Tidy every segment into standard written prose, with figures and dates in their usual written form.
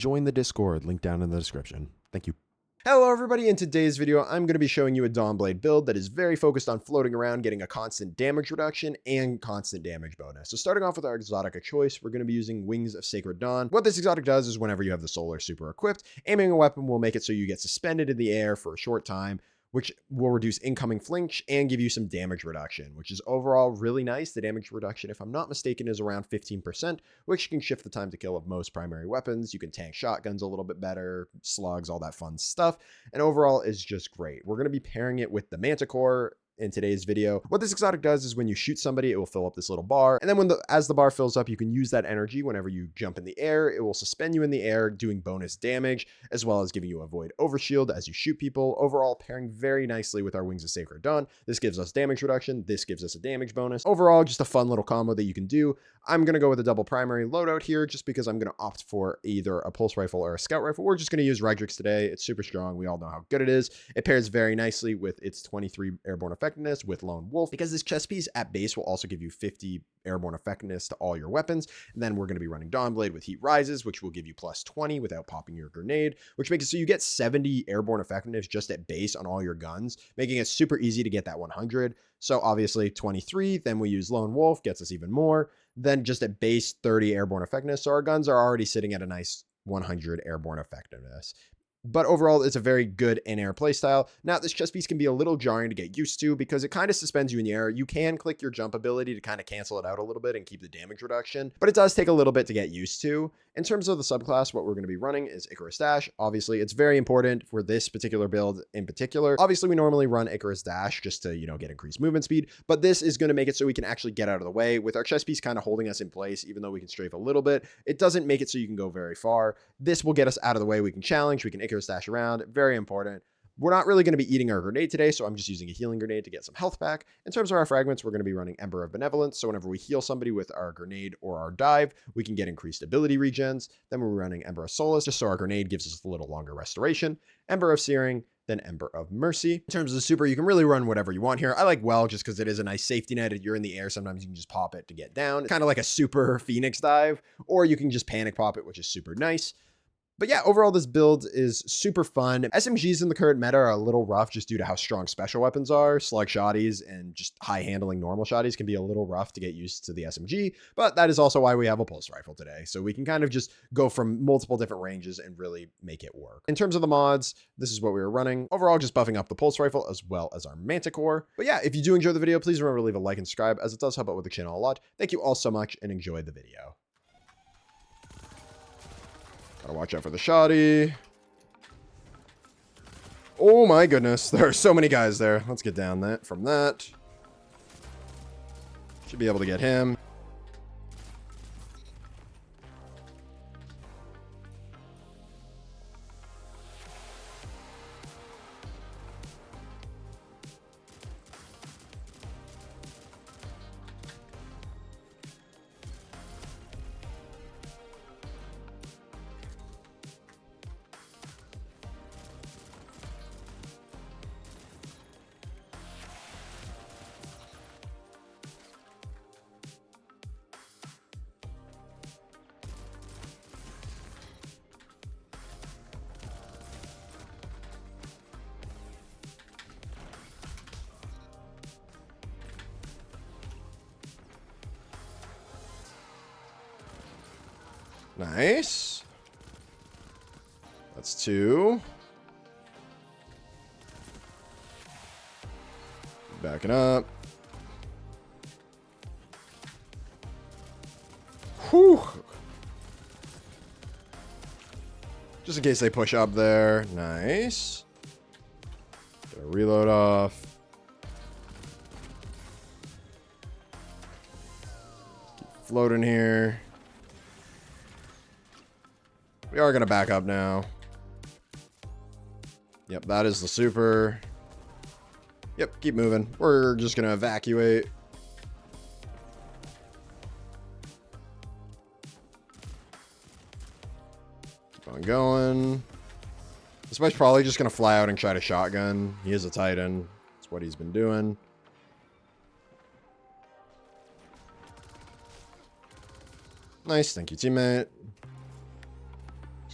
Join the Discord, link down in the description. Thank you. Hello everybody, in today's video I'm going to be showing you a Dawnblade build that is very focused on floating around, getting a constant damage reduction and constant damage bonus. So starting off with our exotic of choice, we're going to be using Wings of Sacred Dawn. What this exotic does is whenever you have the solar super equipped, aiming a weapon will make it so you get suspended in the air for a short time, which will reduce incoming flinch and give you some damage reduction, which is overall really nice. The damage reduction, if I'm not mistaken, is around 15%, which can shift the time to kill of most primary weapons. You can tank shotguns a little bit better, slugs, all that fun stuff, and overall is just great. We're going to be pairing it with the Manticore in today's video. What this exotic does is when you shoot somebody, it will fill up this little bar. And then as the bar fills up, you can use that energy whenever you jump in the air. It will suspend you in the air, doing bonus damage, as well as giving you a void overshield as you shoot people. Overall, pairing very nicely with our Wings of Sacred Dawn. This gives us damage reduction. This gives us a damage bonus. Overall, just a fun little combo that you can do. I'm going to go with a double primary loadout here just because I'm going to opt for either a pulse rifle or a scout rifle. We're just going to use Redrix today. It's super strong. We all know how good it is. It pairs very nicely with its 23 airborne effectiveness with Lone Wolf, because this chest piece at base will also give you 50 airborne effectiveness to all your weapons. And then we're going to be running Dawnblade with Heat Rises, which will give you plus 20 without popping your grenade, which makes it so you get 70 airborne effectiveness just at base on all your guns, making it super easy to get that 100. So obviously 23, then we use Lone Wolf, gets us even more. Then just at base 30 airborne effectiveness. So our guns are already sitting at a nice 100 airborne effectiveness. But overall, it's a very good in-air playstyle. Now, this chest piece can be a little jarring to get used to because it kind of suspends you in the air. You can click your jump ability to kind of cancel it out a little bit and keep the damage reduction, but it does take a little bit to get used to. In terms of the subclass, what we're going to be running is Icarus Dash. Obviously, it's very important for this particular build in particular. Obviously, we normally run Icarus Dash just to, get increased movement speed, but this is going to make it so we can actually get out of the way. With our chest piece kind of holding us in place, even though we can strafe a little bit, it doesn't make it so you can go very far. This will get us out of the way. We can challenge, we can Icarus Dash around. Very important. We're not really going to be eating our grenade today, so I'm just using a healing grenade to get some health back. In terms of our fragments, we're going to be running Ember of Benevolence, so whenever we heal somebody with our grenade or our dive, we can get increased ability regens. Then we're running Ember of Solace, just so our grenade gives us a little longer restoration. Ember of Searing, then Ember of Mercy. In terms of the super, you can really run whatever you want here. I like Well just because it is a nice safety net. If you're in the air, sometimes you can just pop it to get down. It's kind of like a super Phoenix dive, or you can just panic pop it, which is super nice. But yeah, overall, this build is super fun. SMGs in the current meta are a little rough just due to how strong special weapons are. Slug shotties and just high handling normal shotties can be a little rough to get used to the SMG, but that is also why we have a pulse rifle today. So we can kind of just go from multiple different ranges and really make it work. In terms of the mods, this is what we were running. Overall, just buffing up the pulse rifle as well as our Manticore. But yeah, if you do enjoy the video, please remember to leave a like and subscribe as it does help out with the channel a lot. Thank you all so much and enjoy the video. Gotta watch out for the shoddy. Oh my goodness, there are so many guys there. Let's get down that from that. Should be able to get him. Nice. That's 2. Backing up. Whew. Just in case they push up there. Nice. Get a reload off. Keep floating here. We are going to back up now. Yep, that is the super. Yep, keep moving. We're just going to evacuate. Keep on going. This guy's probably just going to fly out and try to shotgun. He is a Titan. That's what he's been doing. Nice. Thank you, teammate.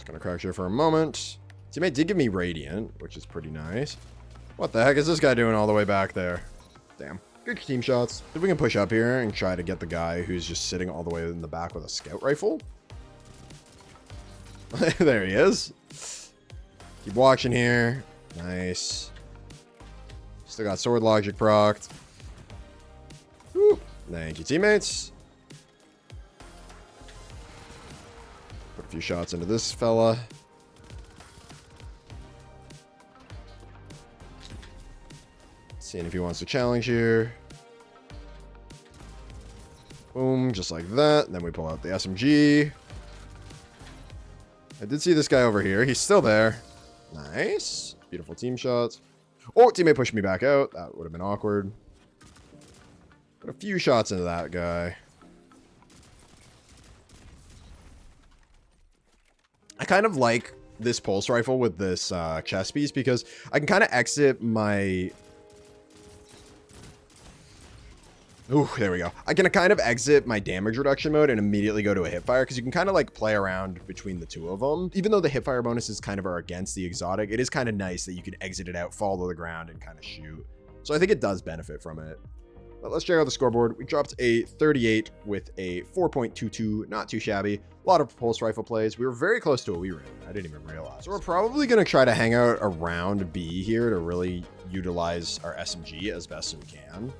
Gonna crouch here for a moment. Teammate did give me Radiant, which is pretty nice. What the heck is this guy doing all the way back there? Damn. Good team shots. If we can push up here and try to get the guy who's just sitting all the way in the back with a scout rifle. There he is. Keep watching here. Nice. Still got sword logic procced. Woo. Thank you, teammates. Put a few shots into this fella. Seeing if he wants to challenge here. Boom, just like that. And then we pull out the SMG. I did see this guy over here. He's still there. Nice. Beautiful team shots. Oh, teammate pushed me back out. That would have been awkward. Put a few shots into that guy. I kind of like this pulse rifle with this chest piece because I can kind of exit my... Ooh, there we go. I can kind of exit my damage reduction mode and immediately go to a hipfire because you can kind of like play around between the two of them. Even though the hipfire bonuses kind of are against the exotic, it is kind of nice that you can exit it out, fall to the ground, and kind of shoot. So I think it does benefit from it. But let's check out the scoreboard. We dropped a 38 with a 4.22, not too shabby. A lot of pulse rifle plays. We were very close to a wee ring. I didn't even realize. So we're probably going to try to hang out around B here to really utilize our SMG as best as we can.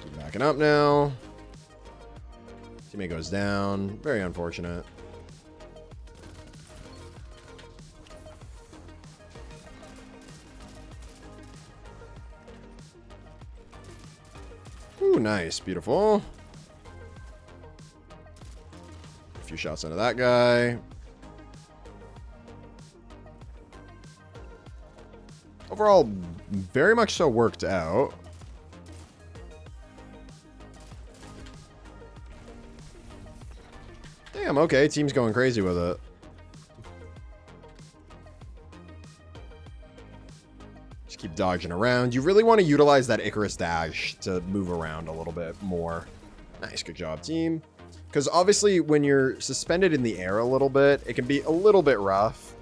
Keep backing up now. Teammate goes down. Very unfortunate. Ooh, nice. Beautiful. A few shots into that guy. Overall, very much so worked out. Damn, okay. Team's going crazy with it. Just keep dodging around. You really want to utilize that Icarus dash to move around a little bit more. Nice, good job, team. Because obviously, when you're suspended in the air a little bit, it can be a little bit rough.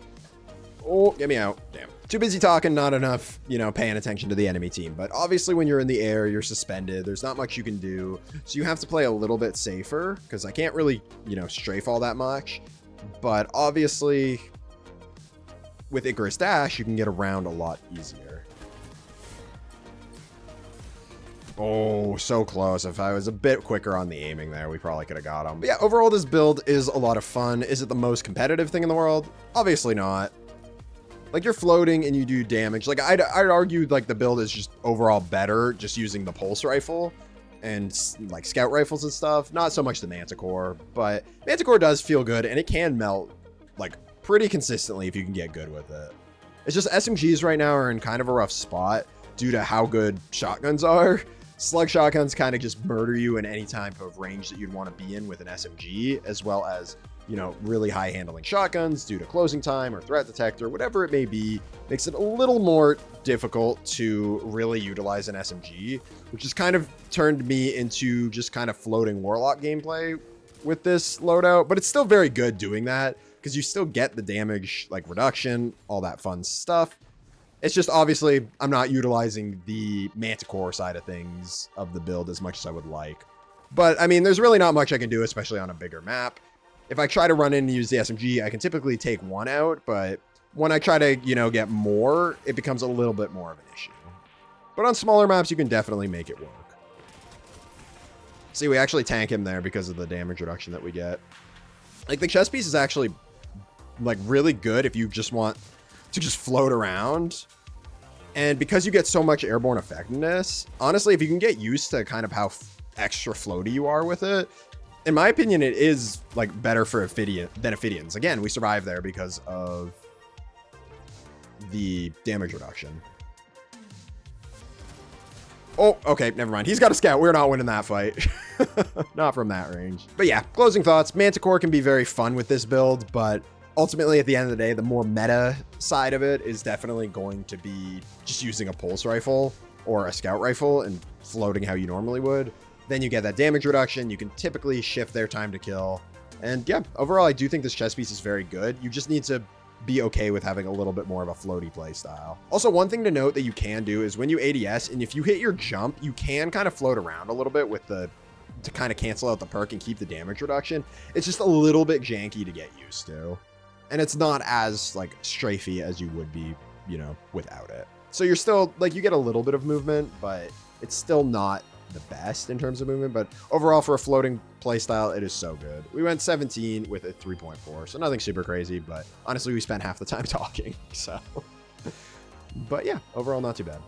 Oh, get me out. Damn. Too busy talking, not enough, you know, paying attention to the enemy team. But obviously, when you're in the air, you're suspended. There's not much you can do. So you have to play a little bit safer because I can't really, you know, strafe all that much. But obviously, with Icarus Dash, you can get around a lot easier. Oh, so close. If I was a bit quicker on the aiming there, we probably could have got him. But yeah, overall, this build is a lot of fun. Is it the most competitive thing in the world? Obviously not. Like, you're floating and you do damage. Like, I'd argue, like, the build is just overall better just using the pulse rifle and, like, scout rifles and stuff. Not so much the Manticore, but Manticore does feel good, and it can melt, like, pretty consistently if you can get good with it. It's just SMGs right now are in kind of a rough spot due to how good shotguns are. Slug shotguns kind of just murder you in any type of range that you'd want to be in with an SMG, as well as, you know, really high handling shotguns due to closing time or threat detector, whatever it may be, makes it a little more difficult to really utilize an SMG, which has kind of turned me into just kind of floating Warlock gameplay with this loadout, but it's still very good doing that because you still get the damage, like reduction, all that fun stuff. It's just obviously I'm not utilizing the Manticore side of things of the build as much as I would like. But I mean, there's really not much I can do, especially on a bigger map. If I try to run in and use the SMG, I can typically take one out, but when I try to, you know, get more, it becomes a little bit more of an issue. But on smaller maps, you can definitely make it work. See, we actually tank him there because of the damage reduction that we get. Like, the chest piece is actually, like, really good if you just want to just float around. And because you get so much airborne effectiveness, honestly, if you can get used to kind of how extra floaty you are with it, in my opinion, it is like better for than Ophidians. Again, we survive there because of the damage reduction. Oh, okay, never mind. He's got a scout. We're not winning that fight. Not from that range. But yeah, closing thoughts. Manticore can be very fun with this build, but ultimately, at the end of the day, the more meta side of it is definitely going to be just using a pulse rifle or a scout rifle and floating how you normally would. Then you get that damage reduction. You can typically shift their time to kill. And yeah, overall, I do think this chess piece is very good. You just need to be okay with having a little bit more of a floaty play style. Also, one thing to note that you can do is when you ADS, and if you hit your jump, you can kind of float around a little bit with the, to kind of cancel out the perk and keep the damage reduction. It's just a little bit janky to get used to. And it's not as like strafey as you would be, you know, without it. So you're still like, you get a little bit of movement, but it's still not the best in terms of movement. But overall, for a floating playstyle, it is so good. We went 17 with a 3.4, so nothing super crazy, but honestly, we spent half the time talking. So, but yeah, overall, not too bad.